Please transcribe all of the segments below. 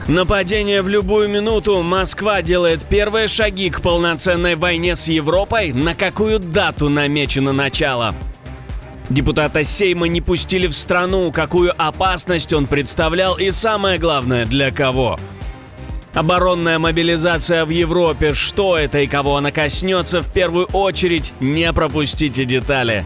Нападение в любую минуту. Москва делает первые шаги к полноценной войне с Европой. На какую дату намечено начало? Депутата Сейма не пустили в страну. Какую опасность он представлял и, самое главное, для кого? Оборонная мобилизация в Европе. Что это и кого она коснется в первую очередь? Не пропустите детали.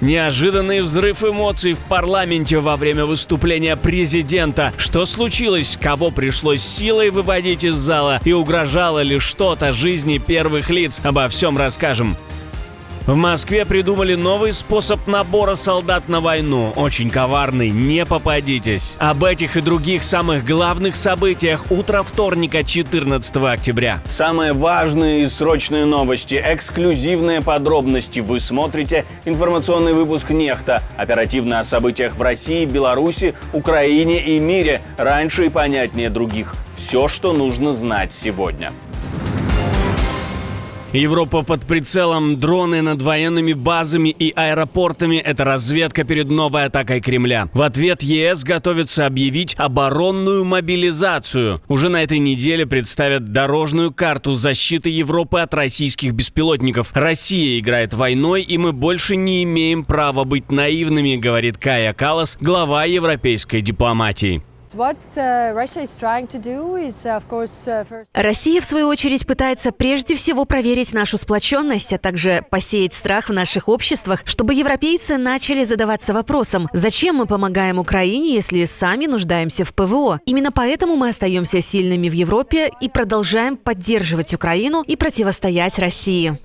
Неожиданный взрыв эмоций в парламенте во время выступления президента. Что случилось? Кого пришлось силой выводить из зала? И угрожало ли что-то жизни первых лиц? Обо всем расскажем. В Москве придумали новый способ набора солдат на войну. Очень коварный, не попадитесь. Об этих и других самых главных событиях утро вторника, 14 октября. Самые важные и срочные новости, эксклюзивные подробности. Вы смотрите информационный выпуск «Нехта». Оперативно о событиях в России, Беларуси, Украине и мире. Раньше и понятнее других. Все, что нужно знать сегодня. Европа под прицелом, дроны над военными базами и аэропортами – это разведка перед новой атакой Кремля. В ответ ЕС готовится объявить оборонную мобилизацию. Уже на этой неделе представят дорожную карту защиты Европы от российских беспилотников. Россия играет войной, и мы больше не имеем права быть наивными, говорит Кая Каллас, глава европейской дипломатии. Россия, в свою очередь, пытается прежде всего проверить нашу сплоченность, а также посеять страх в наших обществах, чтобы европейцы начали задаваться вопросом, зачем мы помогаем Украине, если сами нуждаемся в ПВО. Именно поэтому мы остаемся сильными в Европе и продолжаем поддерживать Украину и противостоять России.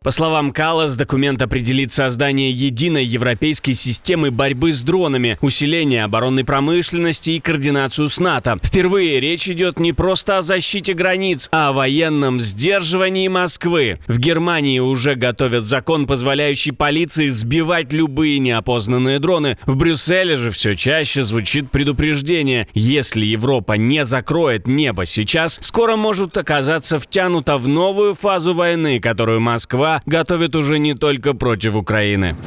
По словам Каллас, документ определит создание единой европейской системы борьбы с дронами, усиление оборонной промышленности и координацию с НАТО. Впервые речь идет не просто о защите границ, а о военном сдерживании Москвы. В Германии уже готовят закон, позволяющий полиции сбивать любые неопознанные дроны. В Брюсселе же все чаще звучит предупреждение: если Европа не закроет небо сейчас, скоро может оказаться втянута в новую фазу войны, которую Москва готовит уже не только против Украины.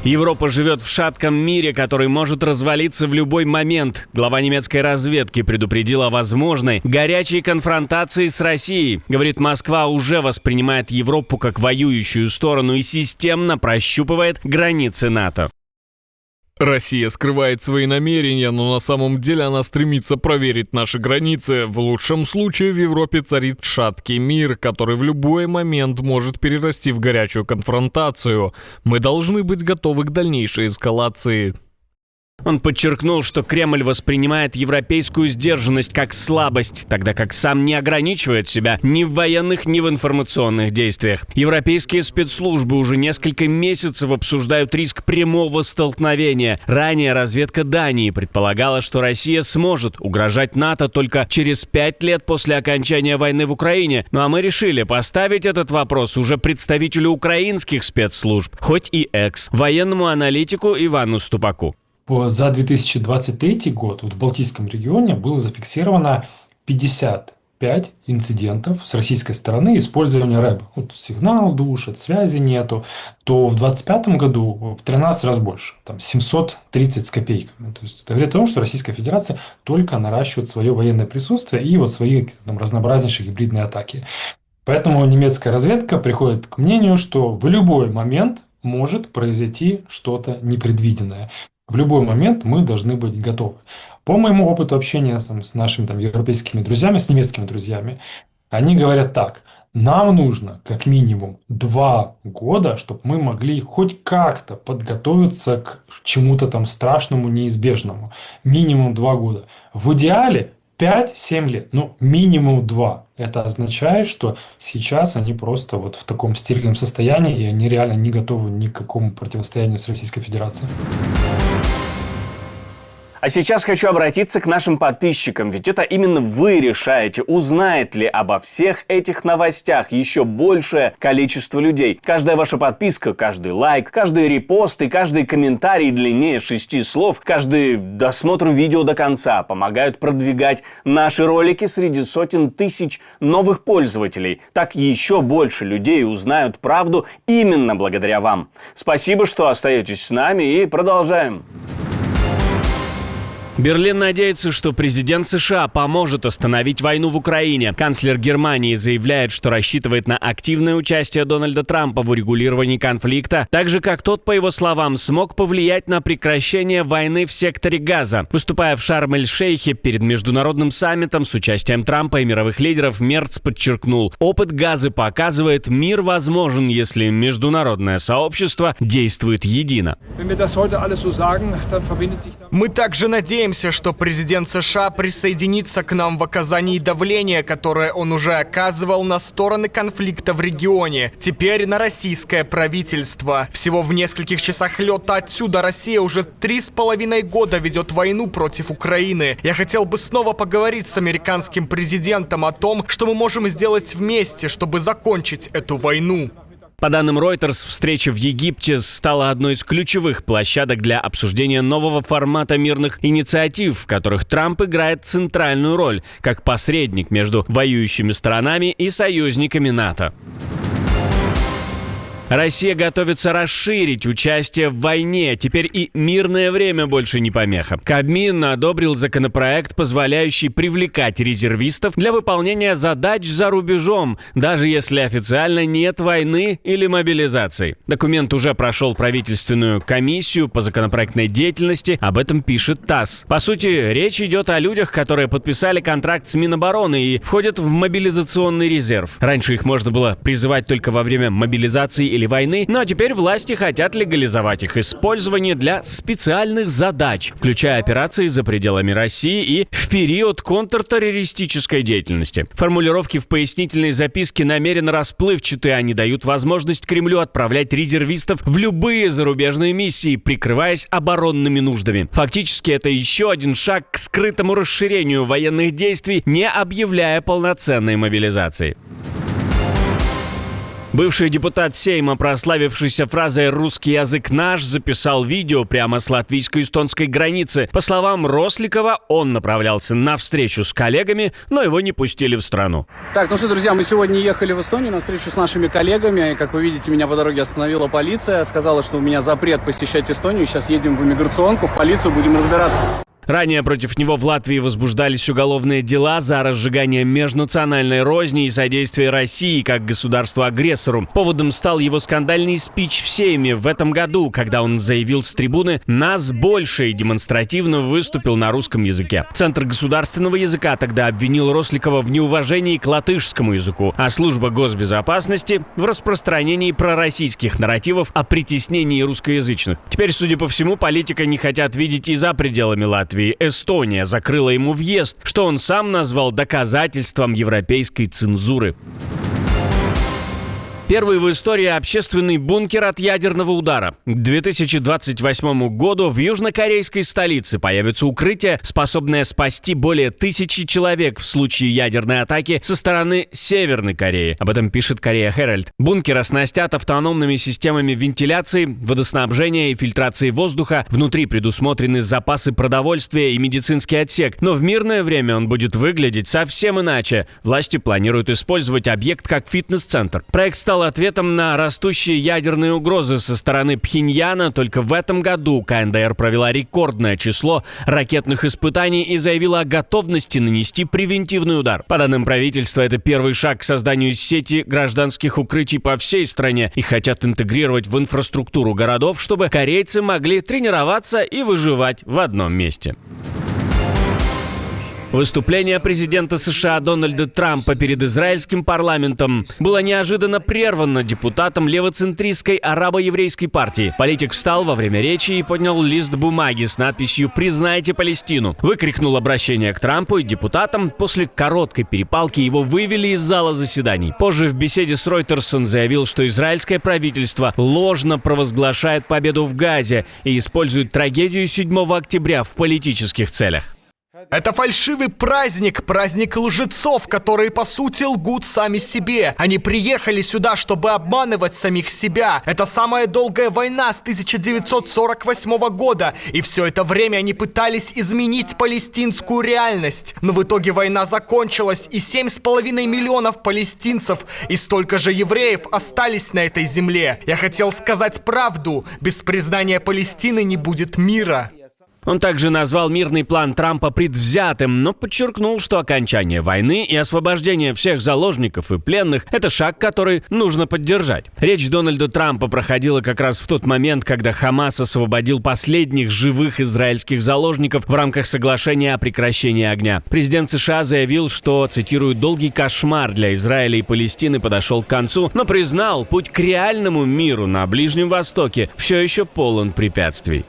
Европа живет в шатком мире, который может развалиться в любой момент. Глава немецкой разведки предупредила о возможной горячей конфронтации с Россией. Говорит, Москва уже воспринимает Европу как воюющую сторону и системно прощупывает границы НАТО. Россия скрывает свои намерения, но на самом деле она стремится проверить наши границы. В лучшем случае в Европе царит шаткий мир, который в любой момент может перерасти в горячую конфронтацию. Мы должны быть готовы к дальнейшей эскалации. Он подчеркнул, что Кремль воспринимает европейскую сдержанность как слабость, тогда как сам не ограничивает себя ни в военных, ни в информационных действиях. Европейские спецслужбы уже несколько месяцев обсуждают риск прямого столкновения. Ранее разведка Дании предполагала, что Россия сможет угрожать НАТО только через 5 лет после окончания войны в Украине. Ну а мы решили поставить этот вопрос уже представителю украинских спецслужб, хоть и военному аналитику Ивану Ступаку. За 2023 год в Балтийском регионе было зафиксировано 55 инцидентов с российской стороны использования РЭБ. Вот сигнал душит, связи нету. То в 2025 году в 13 раз больше, там 730 с копейками. То есть это говорит о том, что Российская Федерация только наращивает свое военное присутствие и вот свои там разнообразнейшие гибридные атаки. Поэтому немецкая разведка приходит к мнению, что в любой момент может произойти что-то непредвиденное. В любой момент мы должны быть готовы. По моему опыту общения с нашими европейскими друзьями, с немецкими друзьями, они говорят так: нам нужно как минимум 2 года, чтобы мы могли хоть как-то подготовиться к чему-то страшному, неизбежному. Минимум 2 года. В идеале 5-7 лет, но минимум 2. Это означает, что сейчас они просто вот в таком стерильном состоянии, и они реально не готовы ни к какому противостоянию с Российской Федерацией. А сейчас хочу обратиться к нашим подписчикам, ведь это именно вы решаете, узнает ли обо всех этих новостях еще большее количество людей. Каждая ваша подписка, каждый лайк, каждый репост и каждый комментарий длиннее 6 слов, каждый досмотр видео до конца помогают продвигать наши ролики среди сотен тысяч новых пользователей. Так еще больше людей узнают правду именно благодаря вам. Спасибо, что остаетесь с нами, и продолжаем. Берлин надеется, что президент США поможет остановить войну в Украине. Канцлер Германии заявляет, что рассчитывает на активное участие Дональда Трампа в урегулировании конфликта, так же, как тот, по его словам, смог повлиять на прекращение войны в секторе Газа. Выступая в Шарм-эль-Шейхе перед международным саммитом с участием Трампа и мировых лидеров, Мерц подчеркнул, опыт Газы показывает, мир возможен, если международное сообщество действует едино. Мы также надеемся, что президент США присоединится к нам в оказании давления, которое он уже оказывал на стороны конфликта в регионе. Теперь на российское правительство. Всего в нескольких часах лета отсюда Россия уже 3,5 года ведет войну против Украины. Я хотел бы снова поговорить с американским президентом о том, что мы можем сделать вместе, чтобы закончить эту войну. По данным Reuters, встреча в Египте стала одной из ключевых площадок для обсуждения нового формата мирных инициатив, в которых Трамп играет центральную роль, как посредник между воюющими сторонами и союзниками НАТО. Россия готовится расширить участие в войне. Теперь и мирное время больше не помеха. Кабмин одобрил законопроект, позволяющий привлекать резервистов для выполнения задач за рубежом, даже если официально нет войны или мобилизации. Документ уже прошел правительственную комиссию по законопроектной деятельности, об этом пишет ТАСС. По сути, речь идет о людях, которые подписали контракт с Минобороны и входят в мобилизационный резерв. Раньше их можно было призывать только во время мобилизации или войны, но теперь власти хотят легализовать их использование для специальных задач, включая операции за пределами России и в период контртеррористической деятельности. Формулировки в пояснительной записке намеренно расплывчатые, они дают возможность Кремлю отправлять резервистов в любые зарубежные миссии, прикрываясь оборонными нуждами. Фактически это еще один шаг к скрытому расширению военных действий, не объявляя полноценной мобилизации. Бывший депутат Сейма, прославившийся фразой «русский язык наш», записал видео прямо с латвийско-эстонской границы. По словам Росликова, он направлялся на встречу с коллегами, но его не пустили в страну. Так, ну что, друзья, мы сегодня ехали в Эстонию на встречу с нашими коллегами. Как вы видите, меня по дороге остановила полиция. Сказала, что у меня запрет посещать Эстонию. Сейчас едем в иммиграционку, в полицию, будем разбираться. Ранее против него в Латвии возбуждались уголовные дела за разжигание межнациональной розни и содействие России как государству-агрессору. Поводом стал его скандальный спич в Сейме в этом году, когда он заявил с трибуны «Нас больше» и демонстративно выступил на русском языке. Центр государственного языка тогда обвинил Росликова в неуважении к латышскому языку, а служба госбезопасности в распространении пророссийских нарративов о притеснении русскоязычных. Теперь, судя по всему, политика не хотят видеть и за пределами Латвии. Эстония закрыла ему въезд, что он сам назвал доказательством европейской цензуры. Первый в истории общественный бункер от ядерного удара. К 2028 году в южнокорейской столице появится укрытие, способное спасти более 1000 человек в случае ядерной атаки со стороны Северной Кореи. Об этом пишет Korea Herald. Бункер оснастят автономными системами вентиляции, водоснабжения и фильтрации воздуха. Внутри предусмотрены запасы продовольствия и медицинский отсек. Но в мирное время он будет выглядеть совсем иначе. Власти планируют использовать объект как фитнес-центр. Проект стал ответом на растущие ядерные угрозы со стороны Пхеньяна. Только в этом году КНДР провела рекордное число ракетных испытаний и заявила о готовности нанести превентивный удар. По данным правительства, это первый шаг к созданию сети гражданских укрытий по всей стране. Их хотят интегрировать в инфраструктуру городов, чтобы корейцы могли тренироваться и выживать в одном месте. Выступление президента США Дональда Трампа перед израильским парламентом было неожиданно прервано депутатом левоцентристской арабо-еврейской партии. Политик встал во время речи и поднял лист бумаги с надписью «Признайте Палестину». Выкрикнул обращение к Трампу и депутатам. После короткой перепалки его вывели из зала заседаний. Позже в беседе с Reuters он заявил, что израильское правительство ложно провозглашает победу в Газе и использует трагедию 7 октября в политических целях. Это фальшивый праздник, праздник лжецов, которые по сути лгут сами себе. Они приехали сюда, чтобы обманывать самих себя. Это самая долгая война с 1948 года, и все это время они пытались изменить палестинскую реальность. Но в итоге война закончилась, и 7,5 миллионов палестинцев и столько же евреев остались на этой земле. Я хотел сказать правду. Без признания Палестины не будет мира. Он также назвал мирный план Трампа предвзятым, но подчеркнул, что окончание войны и освобождение всех заложников и пленных – это шаг, который нужно поддержать. Речь Дональда Трампа проходила как раз в тот момент, когда Хамас освободил последних живых израильских заложников в рамках соглашения о прекращении огня. Президент США заявил, что, цитирую, «долгий кошмар для Израиля и Палестины подошел к концу», но признал, путь к реальному миру на Ближнем Востоке все еще полон препятствий.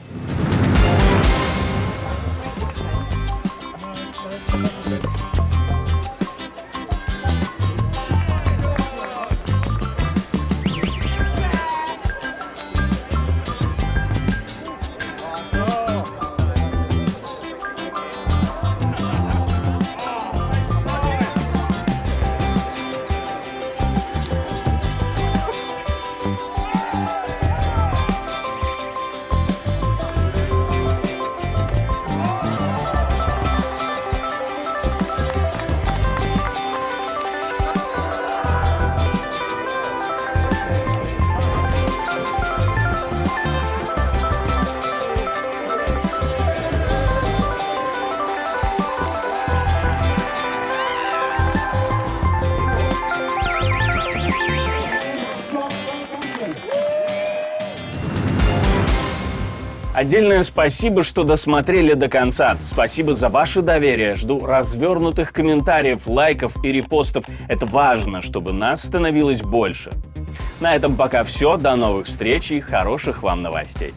Отдельное спасибо, что досмотрели до конца. Спасибо за ваше доверие. Жду развернутых комментариев, лайков и репостов. Это важно, чтобы нас становилось больше. На этом пока все. До новых встреч и хороших вам новостей.